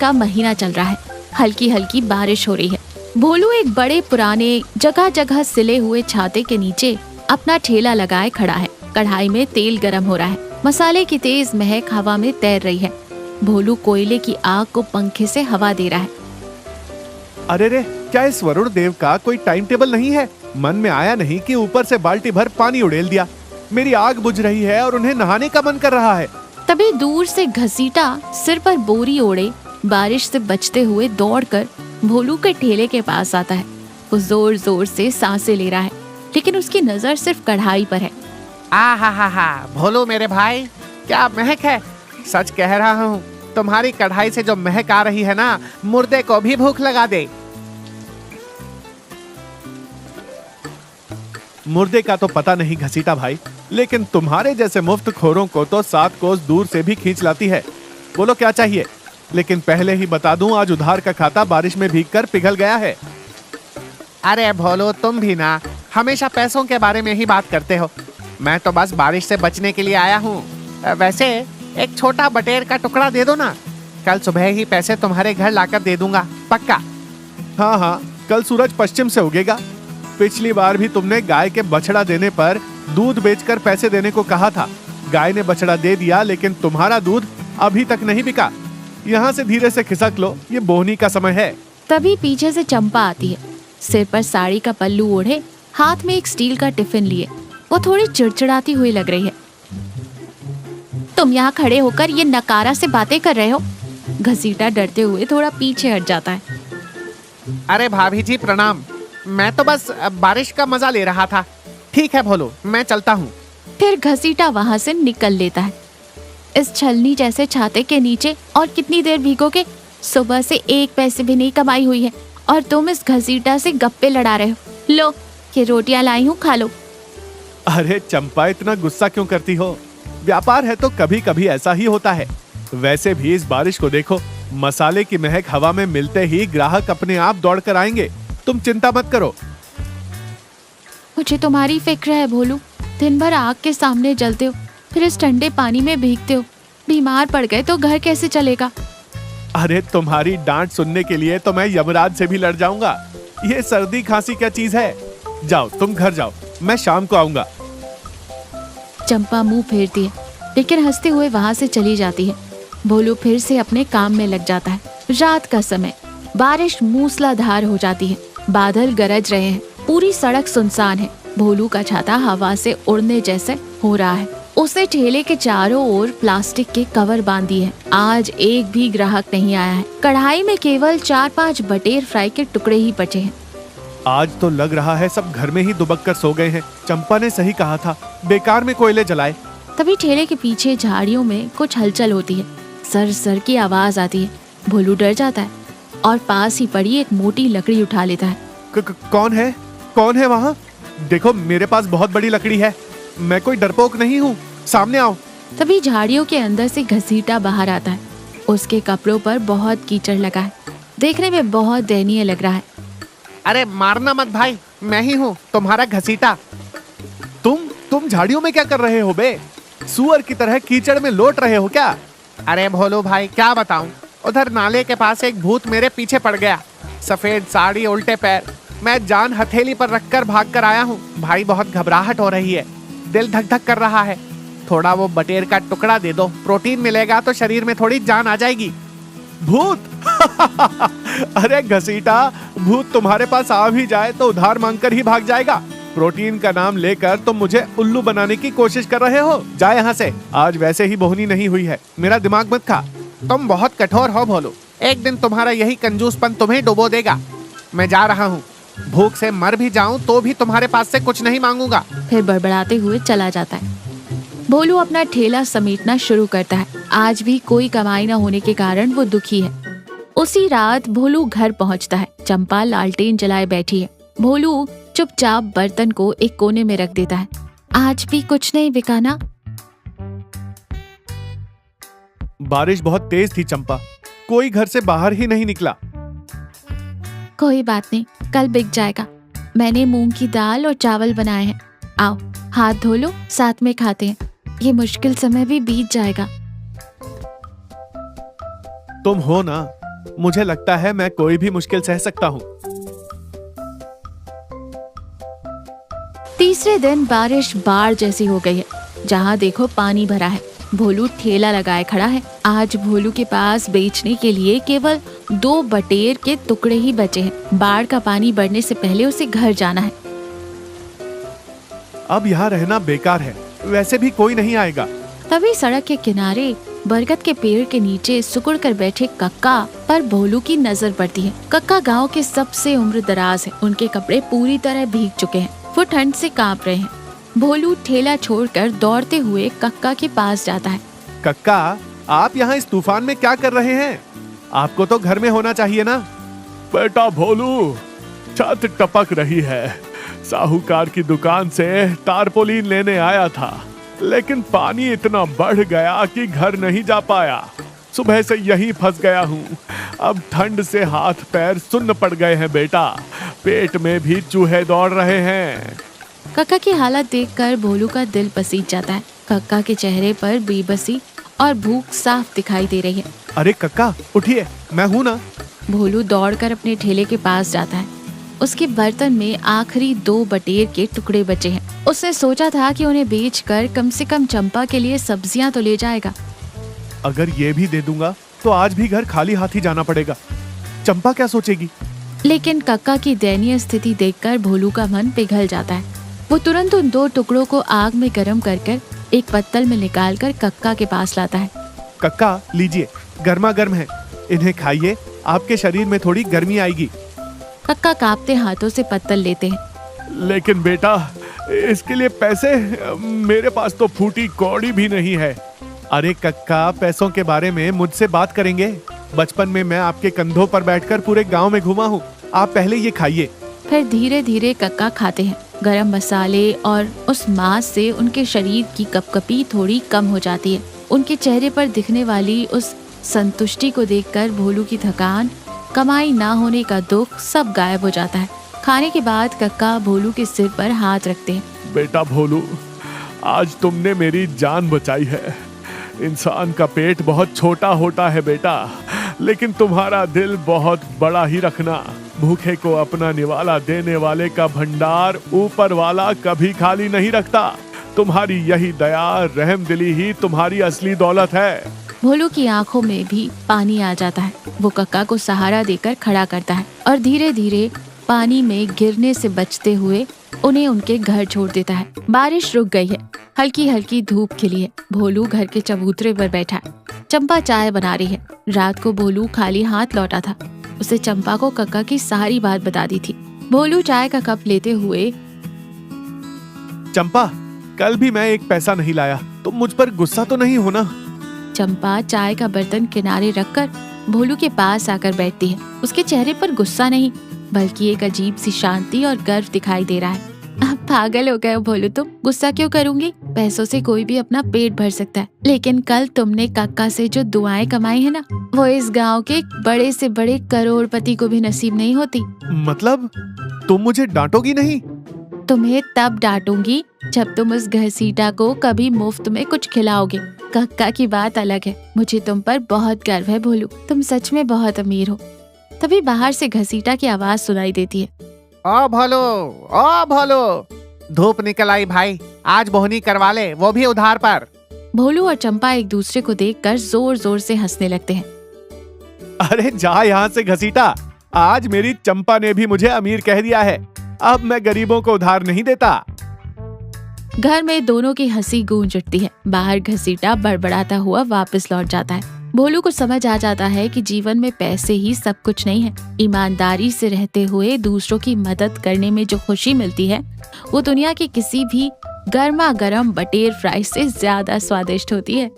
का महीना चल रहा है। हल्की हल्की बारिश हो रही है। भोलू एक बड़े पुराने जगह जगह सिले हुए छाते के नीचे अपना ठेला लगाए खड़ा है। कढ़ाई में तेल गरम हो रहा है। मसाले की तेज महक हवा में तैर रही है। भोलू कोयले की आग को पंखे से हवा दे रहा है। अरे रे, क्या इस वरुण देव का कोई टाइम टेबल नहीं है? मन में आया नहीं कि ऊपर से बाल्टी भर पानी उड़ेल दिया। मेरी आग बुझ रही है और उन्हें नहाने का मन कर रहा है। तभी दूर से घसीटा सिर पर बोरी ओढ़े बारिश से बचते हुए दौड़कर भोलू के ठेले के पास आता है। वो जोर जोर से सांसें ले रहा है, लेकिन उसकी नजर सिर्फ कढ़ाई पर है। हा, भोलू मेरे भाई, क्या महक है। सच कह रहा हूँ, तुम्हारी कढ़ाई से जो महक आ रही है ना, मुर्दे को भी भूख लगा दे। मुर्दे का तो पता नहीं घसीटा भाई, लेकिन तुम्हारे जैसे मुफ्त खोरों को तो 7 कोस दूर से भी खींच लाती है। बोलो क्या चाहिए? लेकिन पहले ही बता दूं, आज उधार का खाता बारिश में भीगकर पिघल गया है। अरे भोलू, तुम भी ना हमेशा पैसों के बारे में ही बात करते हो। मैं तो बस बारिश से बचने के लिए आया हूँ। वैसे एक छोटा बटेर का टुकड़ा दे दो ना, कल सुबह ही पैसे तुम्हारे घर लाकर दे दूंगा, पक्का। हाँ, कल सूरज पश्चिम से उगेगा। पिछली बार भी तुमने गाय के बछड़ा देने पर दूध बेचकर पैसे देने को कहा था। गाय ने बछड़ा दे दिया, लेकिन तुम्हारा दूध अभी तक नहीं बिका। यहाँ से धीरे से खिसक लो, ये बोहनी का समय है। तभी पीछे से चंपा आती है, सिर पर साड़ी का पल्लू ओढ़े, हाथ में एक स्टील का टिफिन लिए। वो थोड़ी चिड़चिड़ाती हुई लग रही है। तुम यहाँ खड़े होकर ये नकारा से बातें कर रहे हो? घसीटा डरते हुए थोड़ा पीछे हट जाता है। अरे भाभी जी प्रणाम, मैं तो बस बारिश का मजा ले रहा था। ठीक है भोलू, मैं चलता हूँ। फिर घसीटा वहाँ से निकल लेता है। इस छलनी जैसे छाते के नीचे और कितनी देर भीगोगे? सुबह से 1 पैसे भी नहीं कमाई हुई है और तुम इस घसीटा से गप्पे लड़ा रहे हो। लो, ये रोटियां लाई हूँ, खा लो। अरे चंपा, इतना गुस्सा क्यों करती हो? व्यापार है तो कभी कभी ऐसा ही होता है। वैसे भी इस बारिश को देखो, मसाले की महक हवा में मिलते ही ग्राहक अपने आप दौड़कर आएंगे। तुम चिंता मत करो। मुझे तुम्हारी फिक्र है भोलू। दिन भर आग के सामने जलते हो, फिर इस ठंडे पानी में भीगते हो। बीमार पड़ गए तो घर कैसे चलेगा? अरे तुम्हारी डांट सुनने के लिए तो मैं यमराज से भी लड़ जाऊंगा। ये सर्दी खांसी क्या चीज है? जाओ, तुम घर जाओ, मैं शाम को आऊंगा। चंपा मुंह फेरती है, लेकिन हंसते हुए वहां से चली जाती है। भोलू फिर से अपने काम में लग जाता है। रात का समय, बारिश मूसलाधार हो जाती है। बादल गरज रहे हैं, पूरी सड़क सुनसान है। भोलू का छाता हवा से उड़ने जैसे हो रहा है। उसे ठेले के चारों ओर प्लास्टिक के कवर बांधी है। आज एक भी ग्राहक नहीं आया है। कढ़ाई में केवल 4-5 बटेर फ्राई के टुकड़े ही बचे हैं। आज तो लग रहा है सब घर में ही दुबक कर सो गए हैं। चंपा ने सही कहा था, बेकार में कोयले जलाए। तभी ठेले के पीछे झाड़ियों में कुछ हलचल होती है। सर सर की आवाज आती है। भोलू डर जाता है और पास ही पड़ी एक मोटी लकड़ी उठा लेता है। कौन है? कौन है वहाँ? देखो, मेरे पास बहुत बड़ी लकड़ी है। मैं कोई डरपोक नहीं हूँ, सामने आओ। तभी झाड़ियों के अंदर से घसीटा बाहर आता है। उसके कपड़ों पर बहुत कीचड़ लगा है। देखने में बहुत दयनीय लग रहा है। अरे मारना मत भाई, मैं ही हूँ तुम्हारा घसीटा। तुम झाड़ियों में क्या कर रहे हो बे? सुअर की तरह कीचड़ में लौट रहे हो क्या? अरे भोलू भाई, क्या बताऊं, उधर नाले के पास एक भूत मेरे पीछे पड़ गया। सफेद साड़ी, उल्टे पैर। मैं जान हथेली पर रखकर भाग कर आया हूँ। भाई बहुत घबराहट हो रही है, दिल धक धक कर रहा है। थोड़ा वो बटेर का टुकड़ा दे दो, प्रोटीन मिलेगा तो शरीर में थोड़ी जान आ जाएगी। भूत? अरे घसीटा, भूत तुम्हारे पास आ भी जाए तो उधार मांगकर ही भाग जाएगा। प्रोटीन का नाम लेकर तुम मुझे उल्लू बनाने की कोशिश कर रहे हो। जा यहाँ से, आज वैसे ही बोहनी नहीं हुई है। मेरा दिमाग मत खा। तुम बहुत कठोर हो भोलू, एक दिन तुम्हारा यही कंजूसपन तुम्हें डुबो देगा। मैं जा रहा हूँ, भूख से मर भी जाऊं तो भी तुम्हारे पास से कुछ नहीं मांगूंगा। फिर बड़बड़ाते हुए चला जाता है। भोलू अपना ठेला समेटना शुरू करता है। आज भी कोई कमाई न होने के कारण वो दुखी है। उसी रात भोलू घर पहुंचता है। चंपा लालटेन जलाए बैठी है। भोलू चुपचाप बर्तन को एक कोने में रख देता है। आज भी कुछ नहीं बिका ना? बारिश बहुत तेज थी चंपा, कोई घर से बाहर ही नहीं निकला। कोई बात नहीं, कल बिक जाएगा। मैंने मूंग की दाल और चावल बनाए हैं। आओ, हाथ धो लो, साथ में खाते हैं। ये मुश्किल समय भी बीत जाएगा। तुम हो ना, मुझे लगता है मैं कोई भी मुश्किल सह सकता हूँ। तीसरे दिन बारिश बाढ़ जैसी हो गई है। जहाँ देखो पानी भरा है। भोलू ठेला लगाए खड़ा है। आज भोलू के पास बेचने के लिए केवल 2 बटेर के टुकड़े ही बचे हैं। बाढ़ का पानी बढ़ने से पहले उसे घर जाना है। अब यहाँ रहना बेकार है, वैसे भी कोई नहीं आएगा। तभी सड़क के किनारे बरगद के पेड़ के नीचे सिकुड़ कर बैठे कक्का पर भोलू की नजर पड़ती है। कक्का गांव के सबसे उम्र दराज है। उनके कपड़े पूरी तरह भीग चुके हैं। वो ठंड से कांप रहे हैं। भोलू ठेला छोड़कर दौड़ते हुए कक्का के पास जाता है। कक्का, आप यहाँ इस तूफान में क्या कर रहे हैं? आपको तो घर में होना चाहिए ना। बेटा भोलू, छत टपक रही है। साहूकार की दुकान से तारपोलिन लेने आया था, लेकिन पानी इतना बढ़ गया कि घर नहीं जा पाया। सुबह से यहीं फंस गया हूँ। अब ठंड से हाथ पैर सुन्न पड़ गए हैं बेटा। पेट में भी चूहे दौड़ रहे हैं। कक्का की हालत देखकर भोलू का दिल पसीज जाता है। कक्का के चेहरे पर बेबसी और भूख साफ दिखाई दे रही है। अरे कक्का, उठिए, मैं हूँ ना। भोलू दौड़कर अपने ठेले के पास जाता है। उसके बर्तन में आखिरी 2 बटेर के टुकड़े बचे हैं। उसने सोचा था कि उन्हें बेचकर कम से कम चंपा के लिए सब्जियां तो ले जाएगा। अगर ये भी दे दूंगा तो आज भी घर खाली हाथ ही जाना पड़ेगा। चंपा क्या सोचेगी? लेकिन कक्का की दयनीय स्थिति देखकर भोलू का मन पिघल जाता है। वो तुरंत उन 2 टुकड़ों को आग में गर्म कर एक पत्तल में निकालकर कक्का के पास लाता है। कक्का, लीजिए, गर्मा गर्म है, इन्हें खाइए, आपके शरीर में थोड़ी गर्मी आएगी। कक्का कांपते हाथों से पत्तल लेते हैं। लेकिन बेटा, इसके लिए पैसे, मेरे पास तो फूटी कौड़ी भी नहीं है। अरे कक्का, पैसों के बारे में मुझसे बात करेंगे? बचपन में मैं आपके कंधों पर बैठकर पूरे गांव में घुमा हूँ। आप पहले ये खाइए। फिर धीरे धीरे कक्का खाते हैं। गरम मसाले और उस मांस से उनके शरीर की कपकपी थोड़ी कम हो जाती है। उनके चेहरे पर दिखने वाली उस संतुष्टि को देखकर भोलू की थकान, कमाई ना होने का दुख सब गायब हो जाता है। खाने के बाद कक्का भोलू के सिर पर हाथ रखते हैं। बेटा भोलू, आज तुमने मेरी जान बचाई है। इंसान का पेट बहुत छोटा होता है बेटा, लेकिन तुम्हारा दिल बहुत बड़ा ही रखना। भूखे को अपना निवाला देने वाले का भंडार ऊपर वाला कभी खाली नहीं रखता। तुम्हारी यही दया, रहमदिली ही तुम्हारी असली दौलत है। भोलू की आंखों में भी पानी आ जाता है। वो कक्का को सहारा देकर खड़ा करता है और धीरे धीरे पानी में गिरने से बचते हुए उन्हें उनके घर छोड़ देता है। बारिश रुक गई है। हल्की हल्की धूप खिली है। भोलू घर के चबूतरे पर बैठा है। चंपा चाय बना रही है। रात को भोलू खाली हाथ लौटा था। उसे चंपा को कक्का की सारी बात बता दी थी। भोलू चाय का कप लेते हुए, चंपा, कल भी मैं एक पैसा नहीं लाया, तुम मुझ पर गुस्सा तो नहीं हो ना? चंपा चाय का बर्तन किनारे रखकर भोलू के पास आकर बैठती है। उसके चेहरे पर गुस्सा नहीं, बल्कि एक अजीब सी शांति और गर्व दिखाई दे रहा है। अब पागल हो गए हो भोलू तुम। गुस्सा क्यों करूंगी? पैसों से कोई भी अपना पेट भर सकता है, लेकिन कल तुमने कक्का से जो दुआएं कमाई है ना, वो इस गांव के बड़े से बड़े करोड़पति को भी नसीब नहीं होती। मतलब तुम मुझे डांटोगी नहीं? तुम्हें तब डांटूंगी जब तुम उस घसीटा को कभी मुफ्त में कुछ खिलाओगे। कक्का की बात अलग है। मुझे तुम पर बहुत गर्व है भोलू। तुम सच में बहुत अमीर हो। तभी बाहर से घसीटा की आवाज सुनाई देती है। ओ भोलू, धूप निकल आई भाई, आज बोहनी करवा ले, वो भी उधार पर। भोलू और चंपा एक दूसरे को देखकर जोर जोर से हंसने लगते हैं। अरे जा यहाँ से घसीटा, आज मेरी चंपा ने भी मुझे अमीर कह दिया है। अब मैं गरीबों को उधार नहीं देता। घर में दोनों की हंसी गूंज उठती है। बाहर घसीटा बड़बड़ाता हुआ वापस लौट जाता है। भोलू को समझ आ जाता है कि जीवन में पैसे ही सब कुछ नहीं है। ईमानदारी से रहते हुए दूसरों की मदद करने में जो खुशी मिलती है, वो दुनिया की किसी भी गर्मा गर्म बटेर फ्राई से ज्यादा स्वादिष्ट होती है।